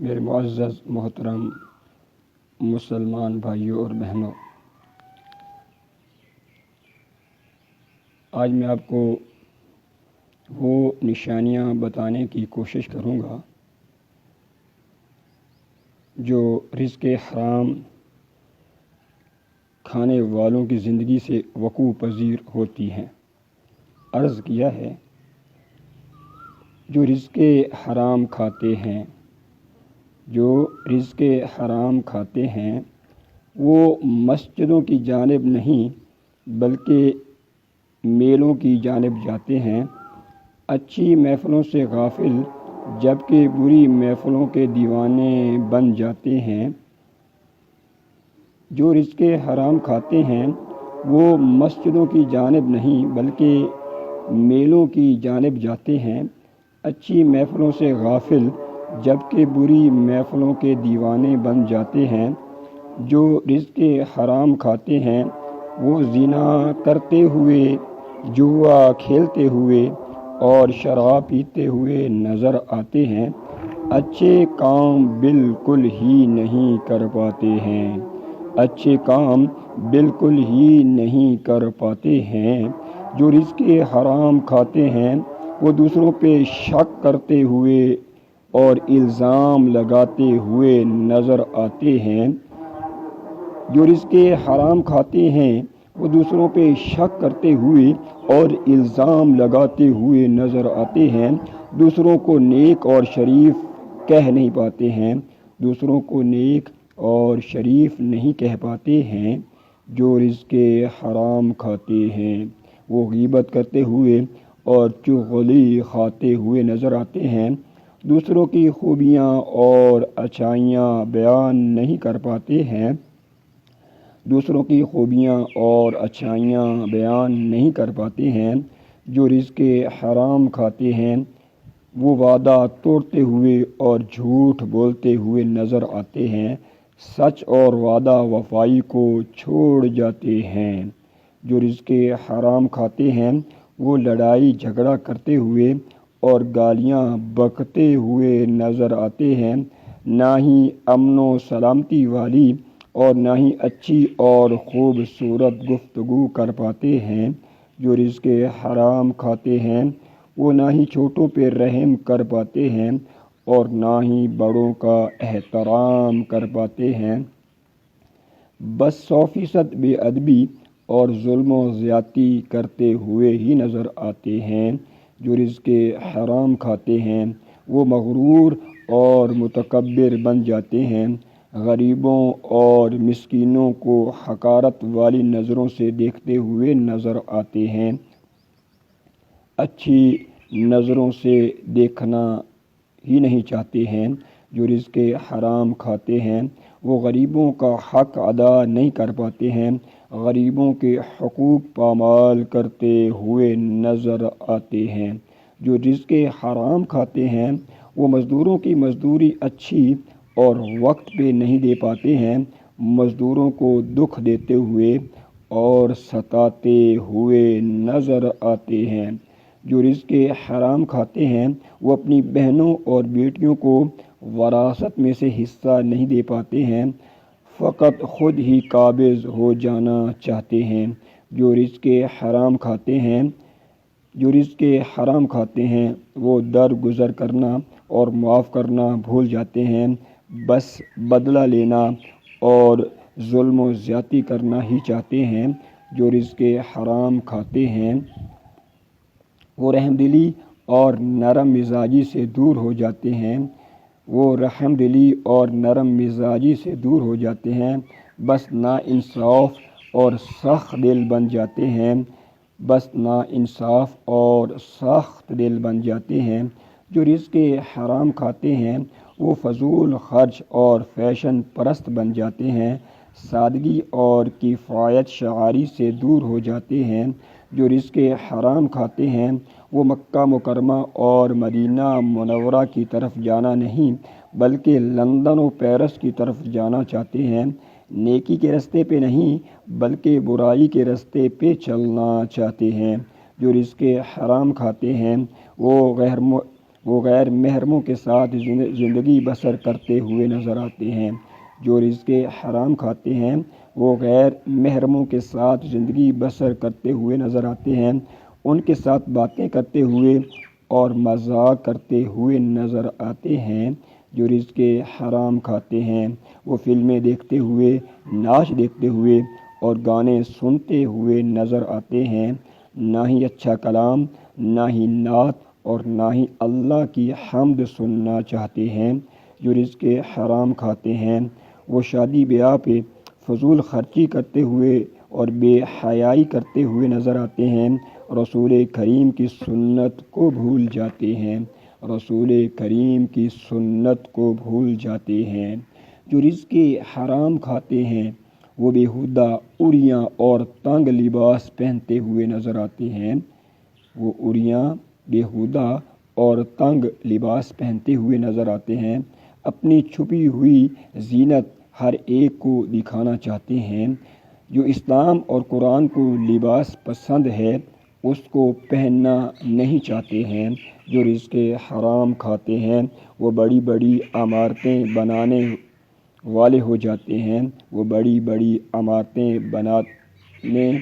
میرے معزز محترم مسلمان بھائیوں اور بہنوں، آج میں آپ کو وہ نشانیاں بتانے کی کوشش کروں گا جو رزق حرام کھانے والوں کی زندگی سے وقوع پذیر ہوتی ہیں۔ عرض کیا ہے، جو رزق حرام کھاتے ہیں وہ مسجدوں کی جانب نہیں بلکہ میلوں کی جانب جاتے ہیں، اچھی محفلوں سے غافل جبکہ بری محفلوں کے دیوانے بن جاتے ہیں۔ جو رزق حرام کھاتے ہیں وہ مسجدوں کی جانب نہیں بلکہ میلوں کی جانب جاتے ہیں، اچھی محفلوں سے غافل جبکہ بری محفلوں کے دیوانے بن جاتے ہیں۔ جو رزق حرام کھاتے ہیں وہ زنا کرتے ہوئے، جوا کھیلتے ہوئے اور شراب پیتے ہوئے نظر آتے ہیں، اچھے کام بالکل ہی نہیں کر پاتے ہیں۔ جو رزق حرام کھاتے ہیں وہ دوسروں پہ شک کرتے ہوئے اور الزام لگاتے ہوئے نظر آتے ہیں۔ جو رزق حرام کھاتے ہیں وہ دوسروں پہ شک کرتے ہوئے اور الزام لگاتے ہوئے نظر آتے ہیں، دوسروں کو نیک اور شریف کہہ نہیں پاتے ہیں۔ جو رزق حرام کھاتے ہیں وہ غیبت کرتے ہوئے اور چغلی کھاتے ہوئے نظر آتے ہیں، دوسروں کی خوبیاں اور اچھائیاں بیان نہیں کر پاتے ہیں۔ جو رزق حرام کھاتے ہیں وہ وعدہ توڑتے ہوئے اور جھوٹ بولتے ہوئے نظر آتے ہیں، سچ اور وعدہ وفائی کو چھوڑ جاتے ہیں۔ جو رزق حرام کھاتے ہیں وہ لڑائی جھگڑا کرتے ہوئے اور گالیاں بکتے ہوئے نظر آتے ہیں، نہ ہی امن و سلامتی والی اور نہ ہی اچھی اور خوبصورت گفتگو کر پاتے ہیں۔ جو رزق حرام کھاتے ہیں وہ نہ ہی چھوٹوں پہ رحم کر پاتے ہیں اور نہ ہی بڑوں کا احترام کر پاتے ہیں، بس 100% بے ادبی اور ظلم و زیادتی کرتے ہوئے ہی نظر آتے ہیں۔ جو رزق حرام کھاتے ہیں وہ مغرور اور متکبر بن جاتے ہیں، غریبوں اور مسکینوں کو حقارت والی نظروں سے دیکھتے ہوئے نظر آتے ہیں، اچھی نظروں سے دیکھنا ہی نہیں چاہتے ہیں۔ جو رزق حرام کھاتے ہیں وہ غریبوں کا حق ادا نہیں کر پاتے ہیں، غریبوں کے حقوق پامال کرتے ہوئے نظر آتے ہیں۔ جو رزق حرام کھاتے ہیں وہ مزدوروں کی مزدوری اچھی اور وقت پہ نہیں دے پاتے ہیں، مزدوروں کو دکھ دیتے ہوئے اور ستاتے ہوئے نظر آتے ہیں۔ جو رزق حرام کھاتے ہیں وہ اپنی بہنوں اور بیٹیوں کو وراثت میں سے حصہ نہیں دے پاتے ہیں، فقط خود ہی قابض ہو جانا چاہتے ہیں۔ جو رزق حرام کھاتے ہیں وہ درگزر کرنا اور معاف کرنا بھول جاتے ہیں، بس بدلہ لینا اور ظلم و زیادتی کرنا ہی چاہتے ہیں۔ جو رزق حرام کھاتے ہیں وہ رحم دلی اور نرم مزاجی سے دور ہو جاتے ہیں، بس ناانصاف اور سخت دل بن جاتے ہیں۔ جو رزق حرام کھاتے ہیں وہ فضول خرچ اور فیشن پرست بن جاتے ہیں، سادگی اور کفایت شعاری سے دور ہو جاتے ہیں۔ جو رزق حرام کھاتے ہیں وہ مکہ مکرمہ اور مدینہ منورہ کی طرف جانا نہیں بلکہ لندن و پیرس کی طرف جانا چاہتے ہیں، نیکی کے رستے پہ نہیں بلکہ برائی کے رستے پہ چلنا چاہتے ہیں۔ جو رزق حرام کھاتے ہیں وہ وہ غیر محرموں کے ساتھ زندگی بسر کرتے ہوئے نظر آتے ہیں۔ جو رزق حرام کھاتے ہیں وہ غیر محرموں کے ساتھ زندگی بسر کرتے ہوئے نظر آتے ہیں، ان کے ساتھ باتیں کرتے ہوئے اور مذاق کرتے ہوئے نظر آتے ہیں۔ جو رزق حرام کھاتے ہیں وہ فلمیں دیکھتے ہوئے، ناچ دیکھتے ہوئے اور گانے سنتے ہوئے نظر آتے ہیں، نہ ہی اچھا کلام، نہ ہی نعت اور نہ ہی اللہ کی حمد سننا چاہتے ہیں۔ جو رزق حرام کھاتے ہیں وہ شادی بیاہ پہ فضول خرچی کرتے ہوئے اور بے حیائی کرتے ہوئے نظر آتے ہیں، رسول کریم کی سنت کو بھول جاتے ہیں، رسول کریم کی سنت کو بھول جاتے ہیں۔ جو رزق حرام کھاتے ہیں وہ بیہودہ عریاں اور تنگ لباس پہنتے ہوئے نظر آتے ہیں، وہ عریاں، بیہودہ اور تنگ لباس پہنتے ہوئے نظر آتے ہیں، اپنی چھپی ہوئی زینت ہر ایک کو دکھانا چاہتے ہیں۔ جو اسلام اور قرآن کو لباس پسند ہے اس کو پہننا نہیں چاہتے ہیں۔ جو رزق حرام کھاتے ہیں وہ بڑی بڑی عمارتیں بنانے والے ہو جاتے ہیں، وہ بڑی بڑی عمارتیں بنانے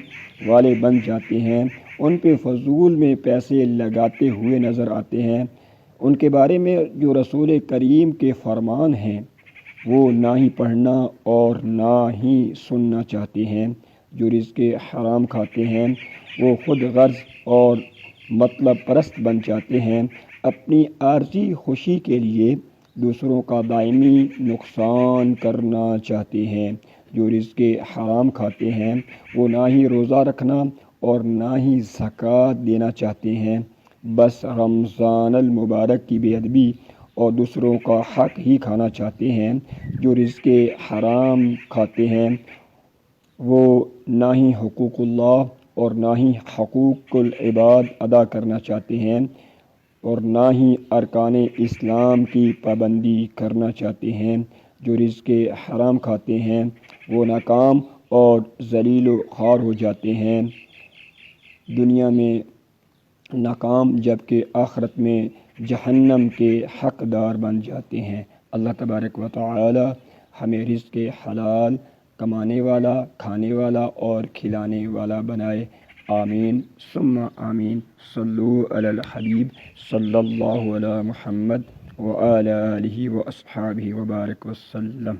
والے بن جاتے ہیں، ان پہ فضول میں پیسے لگاتے ہوئے نظر آتے ہیں۔ ان کے بارے میں جو رسول کریم کے فرمان ہیں وہ نہ ہی پڑھنا اور نہ ہی سننا چاہتے ہیں۔ جو رزق حرام کھاتے ہیں وہ خود غرض اور مطلب پرست بن جاتے ہیں، اپنی عارضی خوشی کے لیے دوسروں کا دائمی نقصان کرنا چاہتے ہیں۔ جو رزق حرام کھاتے ہیں وہ نہ ہی روزہ رکھنا اور نہ ہی زکوٰۃ دینا چاہتے ہیں، بس رمضان المبارک کی بے ادبی اور دوسروں کا حق ہی کھانا چاہتے ہیں۔ جو رزق حرام کھاتے ہیں وہ نہ ہی حقوق اللہ اور نہ ہی حقوق العباد ادا کرنا چاہتے ہیں اور نہ ہی ارکان اسلام کی پابندی کرنا چاہتے ہیں۔ جو رزق حرام کھاتے ہیں وہ ناکام اور ذلیل و خوار ہو جاتے ہیں، دنیا میں ناکام جبکہ آخرت میں جہنم کے حقدار بن جاتے ہیں۔ اللہ تبارک و تعالی ہمیں رزق حلال کمانے والا، کھانے والا اور کھلانے والا بنائے، آمین ثم آمین۔ صلو علی الحبیب صلی اللہ علی محمد وآلہ آلہ واصحابہ وبارک وسلم۔